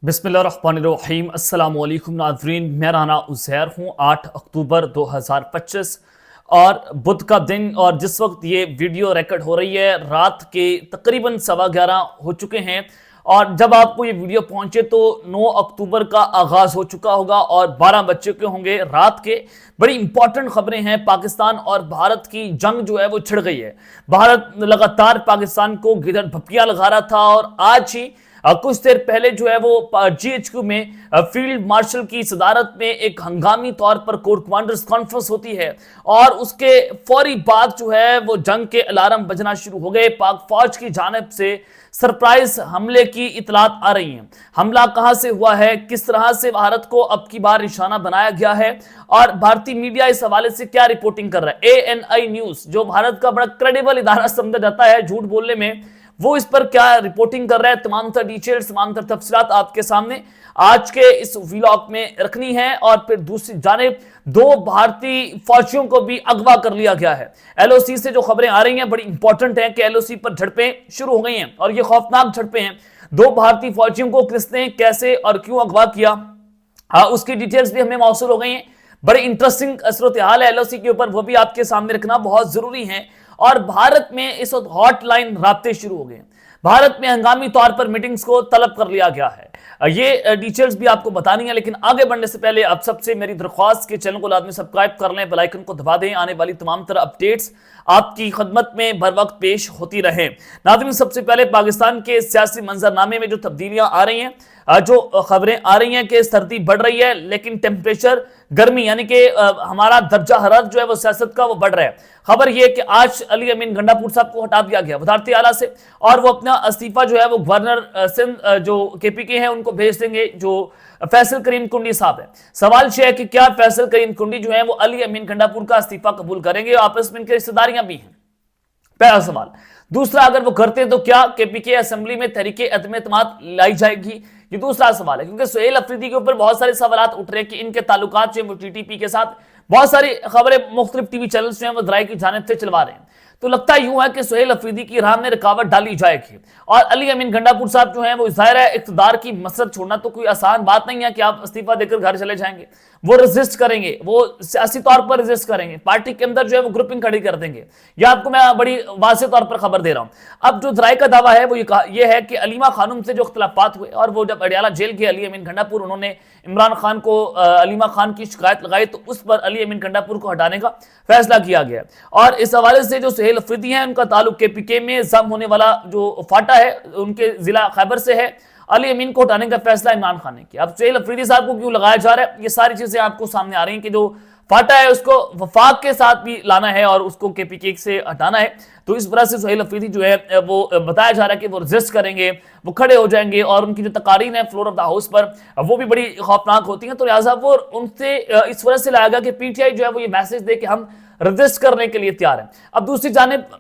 बिस्मिल्लाहिर्रहमानिर्रहीम अस्सलाम वालेकुम नाज़रीन, मैं राना उज़ैर हूँ। 8 अक्टूबर 2025 और बुध का दिन, और जिस वक्त ये वीडियो रिकॉर्ड हो रही है रात के तकरीबन 11:15 हो चुके हैं। और जब आपको ये वीडियो पहुंचे तो 9 अक्टूबर का आगाज़ हो चुका होगा और 12 बज चुके होंगे रात के। बड़ी इंपॉर्टेंट खबरें हैं। पाकिस्तान और भारत की जंग जो है वो छिड़ गई है। भारत लगातार पाकिस्तान को गिरद भपकियां लगा रहा था और आज ही कुछ देर पहले जो है वो GHQ में फील्ड मार्शल की सदारत में एक हंगामी तौर पर कोर कमांडर्स कॉन्फ्रेंस होती है और उसके फौरी बाद जो है वो जंग के अलार्म बजना शुरू हो गए। पाक फौज की जानिब से सरप्राइज हमले की इतलात आ रही हैं। हमला कहां से हुआ है, किस तरह से भारत को अब की बार निशाना बनाया गया है और भारतीय मीडिया इस हवाले से क्या रिपोर्टिंग कर रहा है। ANI न्यूज, जो भारत का बड़ा क्रेडिबल इदारा समझा जाता है झूठ बोलने में, वो इस पर क्या रिपोर्टिंग कर रहा है। तमाम तर डिटेल्स, तमाम तर तफसीलात आपके सामने आज के इस व्लॉग में रखनी है। और फिर दूसरी जानिब 2 भारतीय फौजियों को भी अगवा कर लिया गया है। LOC से जो खबरें आ रही हैं बड़ी इंपॉर्टेंट है कि LOC पर झड़पें शुरू हो गई हैं और ये खौफनाक झड़पें हैं। 2 भारतीय फौजियों को किसने, कैसे और क्यों अगवा किया, उसकी डिटेल्स भी हमें मौसूल हो गई हैं। बड़ी इंटरेस्टिंग सूरत हाल है LOC के ऊपर, वो भी आपके सामने रखना बहुत जरूरी है। और भारत में इस वक्त हॉटलाइन राब्ते शुरू हो गए। भारत में हंगामी तौर पर मीटिंग्स को तलब कर लिया गया है। ये डिटेल्स भी आपको बतानी है, लेकिन आगे बढ़ने से पहले आप सबसे मेरी दरख्वास्त के चैनल को लाजमी सब्सक्राइब कर लें, बेल आइकन को दबा दें। आने वाली तमाम तरह अपडेट्स आपकी खदमत में बर वक्त पेश होती रहे। नाज़रीन, सबसे पहले पाकिस्तान के सियासी मंजरनामे में जो तब्दीलियां आ रही हैं, जो खबरें आ रही हैं कि सर्दी बढ़ रही है लेकिन टेम्परेचर, गर्मी यानी कि हमारा दर्जा हरारत जो है वो सियासत का वो बढ़ रहा है। खबर ये कि आज अली अमीन गंडापुर साहब को हटा दिया गया वजारती आला से और वो अपना इस्तीफा जो है वो गवर्नर सिंध जो KPK है उनको भेज देंगे, जो फैसल करीम कुंडी साहब है। सवाल यह है कि क्या फैसल करीम कुंडी जो है वो अली अमीन गंडापुर का इस्तीफा कबूल करेंगे। आपस में इनकी रिश्तेदारियां भी हैं, पहला सवाल। दूसरा, अगर वो करते हैं तो क्या KPK असेंबली में तहरीके अदम एतमाद लाई जाएगी, ये दूसरा सवाल है। क्योंकि सुहेल अफरीदी के ऊपर बहुत सारे सवाल उठ रहे हैं कि इनके ताल्लुकात जो TTP के साथ बहुत सारी खबरें मुख्तलिफ TV चैनल्स जो हैं वो दराई की जानिब से चलवा रहे हैं। तो लगता यूं है कि सुहेल अफरीदी की राह में रुकावट डाली जाएगी और अली अमीन गंडापुर साहब जो हैं वो ज़ाहिर है इक़्तिदार की मसरत छोड़ना तो कोई आसान बात नहीं है कि आप इस्तीफा देकर घर चले जाएंगे। वो रेजिस्ट करेंगे, वो सियासी तौर पर रेजिस्ट करेंगे, पार्टी के अंदर जो है वो ग्रुपिंग खड़ी कर देंगे। यह आपको मैं बड़ी वाज़ेह तौर पर खबर दे रहा हूं। अब जो दराई का दावा है वो ये है कि अलीमा खानम से जो इख्तिलाफात हुए और वो जब अडियाला जेल के अली अमीन गंडापुर, उन्होंने इमरान खान को अलीमा खान की शिकायत लगाई तो उस पर अली अमीन गंडापुर को हटाने का फैसला किया गया। और इस हवाले से जो सुहेल अफरीदी हैं उनका ताल्लुक KPK में जम होने वाला जो फाटा है उनके जिला खैबर से है। अली अमीन को हटाने का फैसला इमरान खान ने किया। अब सुहेल अफरीदी साहब को क्यों लगाया जा रहा है, ये सारी चीजें आपको सामने आ रही हैं कि जो फाटा है उसको वफाक के साथ भी लाना है और उसको KPK से हटाना है। तो इस वजह से सुहेल अफरीदी जो है वो बताया जा रहा है कि वो रेजिस्ट करेंगे, वो खड़े हो जाएंगे और उनकी जो तकारीर है फ्लोर ऑफ द हाउस पर वो भी बड़ी खौफनाक होती हैं। तो लिहाजा वो उनसे इस वजह से लाया गया कि PTI जो है वो ये मैसेज दे कि हम रेजिस्ट करने के लिए तैयार हैं। अब दूसरी जानिब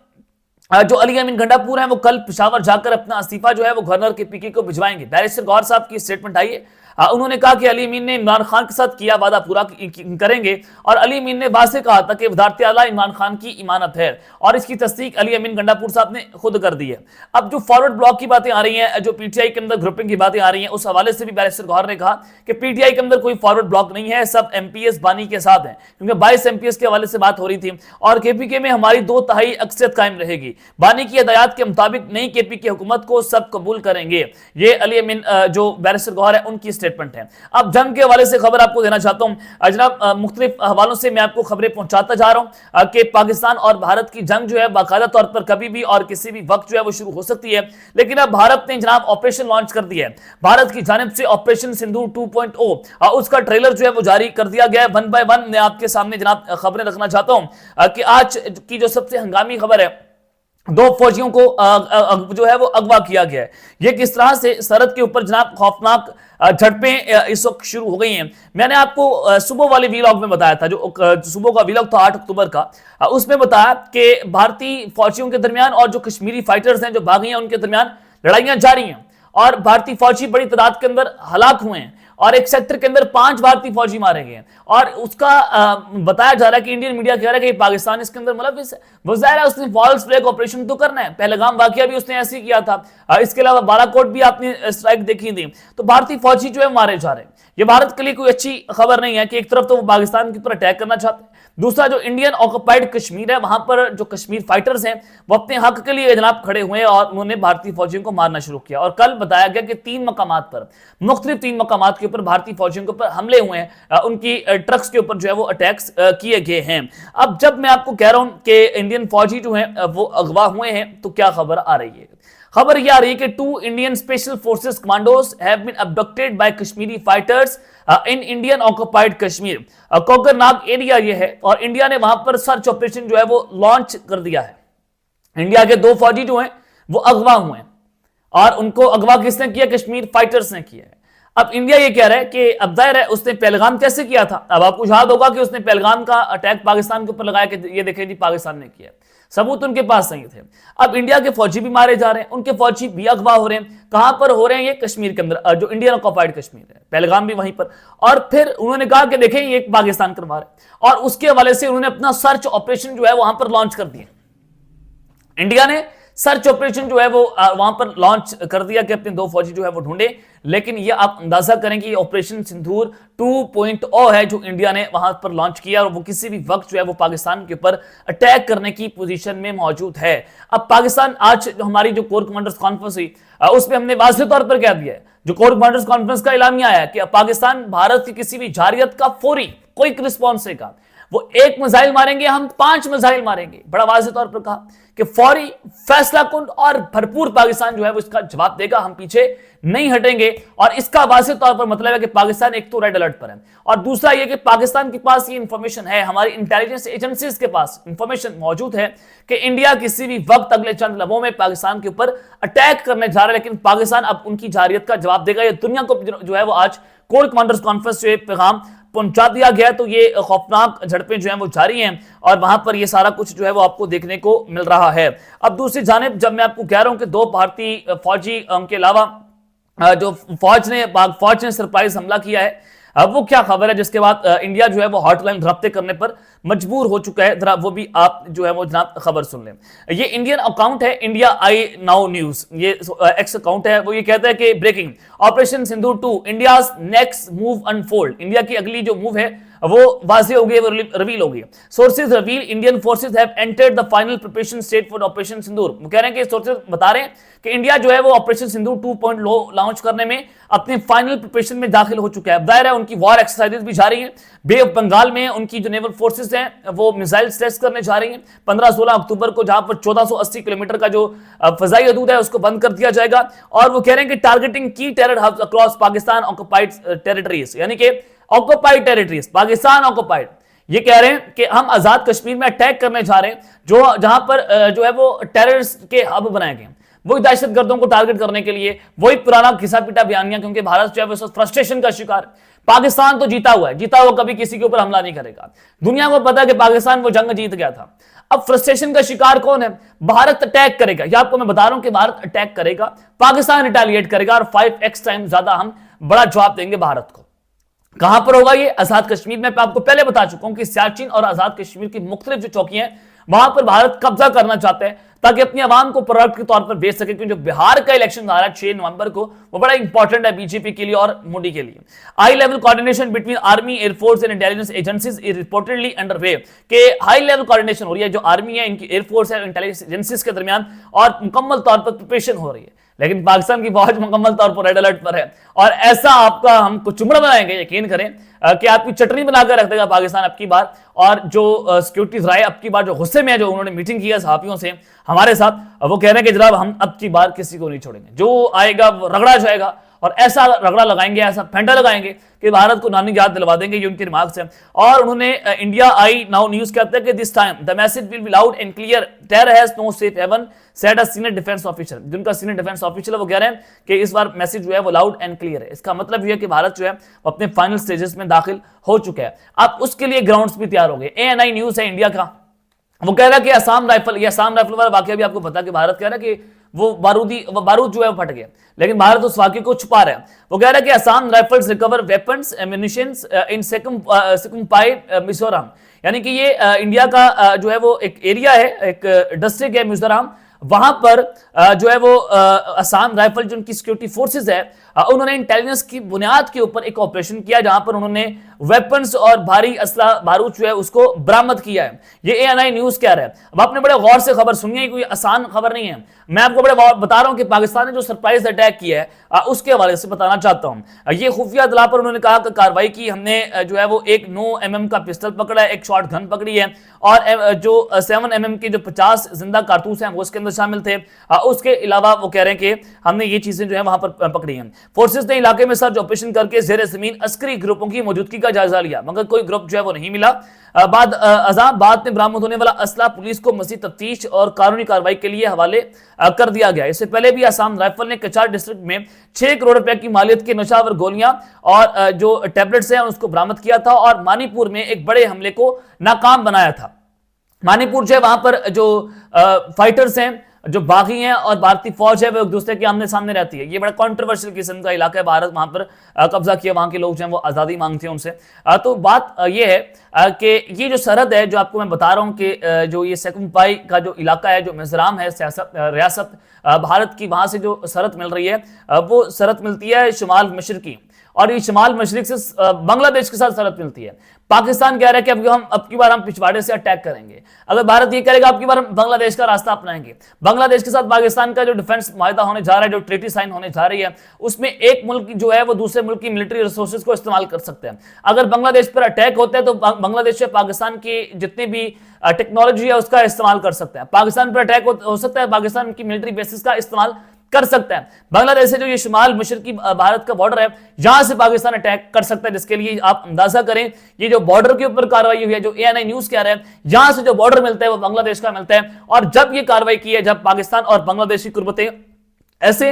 जो अली अमीन गंडापुर हैं वो कल पेशावर जाकर अपना इस्तीफा जो है वो गवर्नर KPK को भिजवाएंगे। बैरिस्टर गौहर साहब की स्टेटमेंट आई है। उन्होंने कहा कि अली अमीन ने इमरान खान के साथ किया वादा पूरा करेंगे और अली अमीन ने वाज़ेह कहा था कि वज़ारत आला इमरान खान की इमानत है और इसकी तस्दीक अली अमीन गंडापुर साहब ने खुद कर दी है। अब जो फॉरवर्ड ब्लॉक की बातें आ रही हैं, जो PTI के अंदर ग्रुपिंग की बातें आ रही हैं, उस हवाले से भी बैरिस्टर गौहर ने कहा कि PTI के अंदर कोई फॉरवर्ड ब्लॉक नहीं है, सब MPS बानी के साथ हैं। क्योंकि 22 MPS के हवाले से बात हो रही थी और KPK में हमारी 2/3 अक्सरियत कायम रहेगी। बानी की हिदायत के मुताबिक नई KPK हुकूमत को सब कबूल करेंगे। ये अली अमीन जो बैरिस्टर गौहर है उनकी स्टेटमेंट है। अब जंग के हवाले से खबर आपको देना चाहता हूं जनाब, मुख्तलिफ हवालों से मैं आपको खबरें पहुंचाता जा रहा हूं कि पाकिस्तान और भारत की जंग जो है बाकायदा तौर पर कभी भी और किसी भी वक्त जो है वो शुरू हो सकती है। लेकिन अब भारत ने जनाब ऑपरेशन लॉन्च कर दिया है। भारत की जानिब से ऑपरेशन सिंदूर 2.0 उसका ट्रेलर जो है वो जारी कर दिया गया है। 1 by 1 मैं आपके सामने जनाब खबरें रखना चाहता हूं कि आज की जो सबसे हंगामी खबर है, 2 फौजियों को जो है वो अगवा किया गया है। ये किस तरह से सरहद के ऊपर जनाब खौफनाक झड़पें इस वक्त शुरू हो गई हैं। मैंने आपको सुबह वाले वीलॉग में बताया था, जो सुबह का वीलॉग था 8 अक्टूबर का, उसमें बताया कि भारतीय फौजियों के दरमियान और जो कश्मीरी फाइटर्स हैं जो बागी हैं उनके दरमियान लड़ाइयां जारी हैं और भारतीय फौजी बड़ी तादाद के अंदर हलाक हुए हैं और एक सेक्टर के अंदर 5 भारतीय फौजी मारे गए हैं और उसका बताया जा रहा है कि इंडियन मीडिया कह रहा है कि पाकिस्तान इसके अंदर मुलव्विस है। वो जाहिर है उसने फॉल्स फ्लैग ऑपरेशन तो करना है, पहलगाम वाकया भी उसने ऐसे ही किया था, इसके अलावा बालाकोट भी आपने स्ट्राइक देखी थी। तो भारतीय फौजी जो है मारे जा रहे हैं। ये भारत के लिए कोई अच्छी खबर नहीं है कि एक तरफ तो वो पाकिस्तान के ऊपर अटैक करना चाहते हैं, दूसरा जो इंडियन ऑक्युपाइड कश्मीर है वहां पर जो कश्मीर फाइटर्स हैं वो अपने हक के लिए जनाब खड़े हुए और उन्होंने भारतीय फौजियों को मारना शुरू किया। और कल बताया गया कि 3 मकामात पर, मुख्तलिफ 3 मकामात के ऊपर भारतीय फौजियों के ऊपर हमले हुए हैं, उनकी ट्रक्स के ऊपर जो है वो अटैक्स किए गए हैं। अब जब मैं आपको कह रहा हूं कि इंडियन फौजी जो है वो अगवा हुए हैं तो क्या खबर आ रही है? खबर यह आ रही है कि 2 Indian special forces commandos have been abducted by Kashmiri fighters in Indian occupied Kashmir. Kokernag area ये है और इंडिया ने वहां पर सर्च ऑपरेशन जो है वो लॉन्च कर दिया है। इंडिया के 2 फौजी जो हैं वो अगवा हुए हैं और उनको अगवा किसने किया? कश्मीर फाइटर्स ने किया है। अब इंडिया ये कह रहा है कि अब जाहिर है उसने पहलगाम कैसे किया था। अब आपको याद होगा कि उसने पहलगाम का अटैक पाकिस्तान के ऊपर लगाया कि ये देखें जी पाकिस्तान ने किया, सबूत उनके पास नहीं थे। अब इंडिया के फौजी भी मारे जा रहे हैं, उनके फौजी भी अगवा हो रहे हैं। कहां पर हो रहे हैं? ये कश्मीर के अंदर, जो इंडियन ऑक्युपाइड कश्मीर है, पहलगाम भी वहीं पर। और फिर उन्होंने कहा कि देखें ये पाकिस्तान करवा रहे और उसके हवाले से उन्होंने अपना सर्च ऑपरेशन जो है वहां पर लॉन्च कर दिया। इंडिया ने सर्च ऑपरेशन जो है वो वहां पर लॉन्च कर दिया कि अपने 2 फौजी जो है वो ढूंढे। लेकिन ये आप अंदाजा करें कि ये ऑपरेशन सिंदूर 2.0 है जो इंडिया ने वहां पर लॉन्च किया और वो किसी भी वक्त जो है वो पाकिस्तान के ऊपर अटैक करने की पोजीशन में मौजूद है। अब पाकिस्तान, आज हमारी जो कोर कमांडर्स कॉन्फ्रेंस हुई उसमें हमने वाज़ेह तौर पर कह दिया है, जो कोर कमांडर्स कॉन्फ्रेंस का एलामिया आया कि पाकिस्तान भारत की किसी भी जारियत का फौरी कोई रिस्पॉन्स देगा, वो 1 मिसाइल मारेंगे, हम 5 मिसाइल मारेंगे। बड़ा वाज़ेह तौर पर कहा कि फौरी, फैसला कुन और भरपूर पाकिस्तान जो है वो इसका जवाब देगा, हम पीछे नहीं हटेंगे। और इसका वाज़ेह तौर पर मतलब है कि पाकिस्तान एक तो रेड अलर्ट पर है और दूसरा ये कि पाकिस्तान के पास ये इंफॉर्मेशन है, हमारी इंटेलिजेंस एजेंसीज के पास इंफॉर्मेशन मौजूद है कि इंडिया किसी भी वक्त अगले चंद लम्हों में पाकिस्तान के ऊपर अटैक करने जा रहा है। लेकिन पाकिस्तान अब उनकी जारियत का जवाब देगा। ये दुनिया को जो है वो आज कोर कमांडर्स कॉन्फ्रेंस से पैगाम पहुंचा दिया गया। तो ये खौफनाक झड़पें जो हैं वो जारी हैं और वहां पर ये सारा कुछ जो है वो आपको देखने को मिल रहा है। अब दूसरी जानिब जब मैं आपको कह रहा हूं कि 2 भारतीय फौजी के अलावा जो फौज ने सरप्राइज हमला किया है, अब वो क्या खबर है जिसके बाद इंडिया जो है वो हॉटलाइन रब्ते करने पर मजबूर हो चुका है, जरा वो भी आप जो है वो जनाब खबर सुन लें। ये इंडियन अकाउंट है इंडिया आई नाउ न्यूज, ये एक्स अकाउंट है। वो ये कहता है कि ब्रेकिंग, ऑपरेशन सिंदूर 2 India's next move unfold, India की अगली जो मूव है वो वाज़ेह हो गई, वो रिवील हो गई। Sources reveal Indian forces have entered the final preparation state for operation Sindoor. वो कह रहे हैं कि सोर्सेज बता रहे हैं कि इंडिया जो है वो ऑपरेशन सिंदूर 2.0 लॉन्च करने में अपने फाइनल प्रिपरेशन में दाखिल हो चुका है। जाहिर है उनकी वॉर एक्सरसाइजेज भी जारी हैं। बे ऑफ बंगाल में उनकी जो नेवल फोर्सेज हैं वो मिसाइल टेस्ट करने जा रही हैं 15-16 अक्टूबर को, जहां पर 1480 किलोमीटर का जो फजाई हदूद है उसको बंद कर दिया जाएगा। और वो कह रहे हैं कि टारगेटिंग की terror hubs across Pakistan occupied territories, यानी कि ऑक्युपाइड टेरिटरीज, पाकिस्तान ऑक्युपाइड। ये कह रहे हैं कि हम आजाद कश्मीर में अटैक करने जा रहे हैं, जो जहां पर जो है वो टेररिस्ट के हब बनाए गए, वही दहशतगर्दों को टारगेट करने के लिए, वही पुराना घिसा पिटा बयानिया। क्योंकि भारत जो है वो फ्रस्ट्रेशन का शिकार, पाकिस्तान तो जीता हुआ है, जीता हुआ कभी किसी के ऊपर हमला नहीं करेगा। दुनिया को पता है कि पाकिस्तान वो जंग जीत गया था। अब फ्रस्ट्रेशन का शिकार कौन है? भारत अटैक करेगा। या आपको मैं बता रहा हूं कि भारत अटैक करेगा, पाकिस्तान रिटेलिएट करेगा और 5x टाइम ज्यादा हम बड़ा जवाब देंगे भारत को। कहां पर होगा ये? आजाद कश्मीर में। आपको पहले बता चुका हूं कि सियाचिन और आजाद कश्मीर की मुख्तलिफ जो चौकियां हैं वहां पर भारत कब्जा करना चाहते हैं ताकि अपनी आवाम को प्रोडक्ट के तौर पर बेच सके। क्योंकि जो बिहार का इलेक्शन आ रहा है 6 नवंबर को, वो बड़ा इंपॉर्टेंट है बीजेपी के लिए और मोदी के लिए। High level coordination between army, air force and intelligence agencies is reportedly underway. के हाई लेवल कोऑर्डिनेशन हो रही है, जो आर्मी है, इनकी एयरफोर्स है, इंटेलिजेंस एजेंसीज के दरमियान, और मुकम्मल तौर पर प्रिपरेशन हो रही है। लेकिन पाकिस्तान की फौज मुकम्मल तौर पर रेड अलर्ट पर है और ऐसा आपका हम कुछ चुमड़ा बनाएंगे, यकीन करें कि आपकी चटनी बनाकर रख देगा पाकिस्तान अब की बार। और जो सिक्योरिटी राय अब की बार जो गुस्से में है, जो उन्होंने मीटिंग की है सहाफियों से हमारे साथ, वो कह रहे हैं कि जनाब हम अब की बार किसी को नहीं छोड़ेंगे, जो आएगा वो रगड़ा जाएगा। और ऐसा रगड़ा लगाएंगे, ऐसा फेंटा लगाएंगे कि भारत को नानी याद दिलवा देंगे। ये उनके रिमार्क्स हैं। और उन्होंने इंडिया आई नाउ न्यूज कहते हैं कि this time the message will be loud and clear, terror has no safe haven, said a senior defence officer. जिनका सीनियर डिफेंस ऑफिसर है वो कह रहे हैं कि इस बार मैसेज जो है वो लाउड एंड क्लियर है। इसका मतलब ये है कि भारत जो है अपने फाइनल स्टेजेस में दाखिल हो चुका है। अब उसके लिए ग्राउंड्स भी तैयार हो गए। ANI न्यूज है इंडिया का, वो कह रहा है कि असम राइफल वाला वाकया भी आपको पता कि भारत कह रहा है कि वो बारूद जो है वो फट गया, लेकिन भारत उस वाकये को छुपा रहा है। वो कह रहा है कि Assam rifles recover weapons ammunitions in Saikhumphai Mizoram, यानी कि ये इंडिया का जो है वो एक एरिया है, एक डिस्ट्रिक्ट है मिजोरम, वहां पर जो है वो असम राइफल जो उनकी सिक्योरिटी फोर्सेस है, उन्होंने इंटेलिजेंस की बुनियाद के ऊपर एक ऑपरेशन किया जहां पर उन्होंने वेपन्स और भारी असला बारूद जो है उसको बरामद किया है। ये एएनआई न्यूज कह रहा है। अब आपने बड़े गौर से खबर सुनी है, कोई आसान खबर नहीं है। मैं आपको बड़े बता रहा हूं कि पाकिस्तान ने जो सरप्राइज अटैक किया है उसके हवाले से बताना चाहता हूं। ये खुफिया इत्तला पर उन्होंने कहा कि कार्रवाई की, हमने जो है वो एक 9 mm का पिस्टल पकड़ा है, एक शॉर्ट गन पकड़ी है, और जो 7 mm के जो 50 जिंदा कारतूस हैं वो उसके अंदर शामिल थे। उसके अलावा वो कह रहे हैं कि हमने ये चीजें जो है वहां पर पकड़ी हैं। फोर्सेस ने इलाके में सर्च ऑपरेशन करके जेर जमीन अस्करी ग्रुपों की मौजूदगी का जायजा लिया, मगर कोई ग्रुप जो है वो नहीं मिला। बाद में बरामद होने वाला असला पुलिस को मज़ीद तफ्तीश और कानूनी कार्रवाई के लिए हवाले कर दिया गया। इससे पहले भी असम राइफल ने कचार डिस्ट्रिक्ट में 6 करोड़ रुपए की मालियत के नशावर गोलियां और जो टैबलेट्स हैं उसको बरामद किया था, और मणिपुर में एक बड़े हमले को नाकाम बनाया था। मणिपुर जो है वहां पर जो फाइटर्स हैं, जो बागी हैं और भारतीय फौज है, वो एक दूसरे के आमने सामने रहती है। ये बड़ा कंट्रोवर्शियल किस्म का इलाका है, भारत वहां पर कब्जा किया, वहां के लोग जो हैं वो आज़ादी मांगते हैं उनसे। तो बात ये है कि ये जो सरहद है जो आपको मैं बता रहा हूं कि जो ये सेकुम्पाई का जो इलाका है, जो मिजोरम है रियासत भारत की, वहां से जो सरहद मिल रही है वो सरहद मिलती है शुमाल मशरकी, और ये शुमाल मशरिक से बांग्लादेश के साथ सरहद मिलती है। पाकिस्तान कह रहा है कि अब की बार हम पिछवाड़े से अटैक करेंगे। अगर भारत ये करेगा अब की बार हम बांग्लादेश का रास्ता अपनाएंगे। बांग्लादेश के साथ पाकिस्तान का जो डिफेंस माहिदा होने जा रहा है, जो ट्रीटी साइन होने जा रही है, उसमें एक मुल्क जो है वो दूसरे मुल्क की मिलिट्री रिसोर्सेज को इस्तेमाल कर सकते हैं। अगर बांग्लादेश पर अटैक होता है तो बांग्लादेश से पाकिस्तान की जितनी भी टेक्नोलॉजी है उसका इस्तेमाल कर सकते हैं। पाकिस्तान पर अटैक हो सकता है, पाकिस्तान की मिलिट्री बेसिस का इस्तेमाल कर सकता है। बांग्लादेश से जो ये शुमाल मशरकी भारत का बॉर्डर है, यहां से पाकिस्तान अटैक कर सकता है, जिसके लिए आप अंदाजा करें ये जो बॉर्डर के ऊपर कार्रवाई हुई है, जो एएनआई न्यूज कह रहे हैं, यहां से जो बॉर्डर मिलता है वो बांग्लादेश का मिलता है। और जब ये कार्रवाई की है, जब पाकिस्तान और बांग्लादेश की कुर्बतें ऐसे,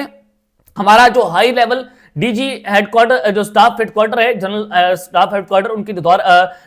हमारा जो हाई लेवल डीजी हेडक्वार्टर, जो स्टाफ हेडक्वार्टर है, जनरल स्टाफ हेडक्वार्टर, उनके जो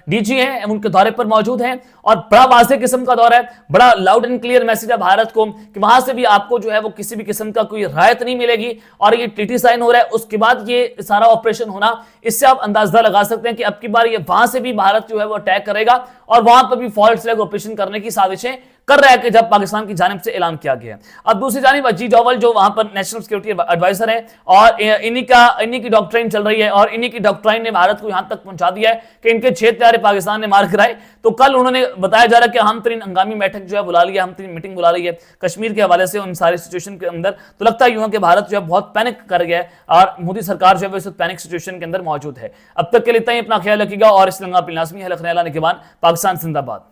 डीजी हैं उनके दौरे पर मौजूद हैं, और बड़ा वाज़ेह किस्म का दौरा है, बड़ा लाउड एंड क्लियर मैसेज है भारत को कि वहां से भी आपको जो है वो किसी भी किस्म का कोई राहत नहीं मिलेगी। और ये ट्रीटी साइन हो रहा है, उसके बाद ये सारा ऑपरेशन होना, इससे आप अंदाजा लगा सकते हैं कि अब की बार ये वहां से भी भारत जो है वो अटैक करेगा, और वहां पर भी फॉल्ट फ्लैग ऑपरेशन करने की साजिशें कर रहा है कि जब पाकिस्तान की जानिब से ऐलान किया गया है। अब दूसरी जानिब अजीत डोवल जो वहां पर नेशनल सिक्योरिटी एडवाइजर है, और इन्हीं की डॉक्ट्राइन चल रही है, और इन्हीं की डॉक्ट्राइन ने भारत को यहां तक पहुंचा दिया है कि इनके 6 हत्यारे पाकिस्तान ने मार कराए। तो कल उन्होंने बताया जा रहा है कि हम तरीन हंगामी बैठक जो है बुला लिया, हम तरीन मीटिंग बुला रही है कश्मीर के हवाले से उन सारी सिचुएशन के अंदर। तो लगता है यूं कि भारत जो है बहुत पैनिक कर गया है, और मोदी सरकार जो है इस पैनिक सिचुएशन के अंदर मौजूद है। अब तक के लिए इतना ही, अपना ख्याल रखिएगा, और इस लंगा लाजमी है लखनऊ के बाद पाकिस्तान जिंदाबाद।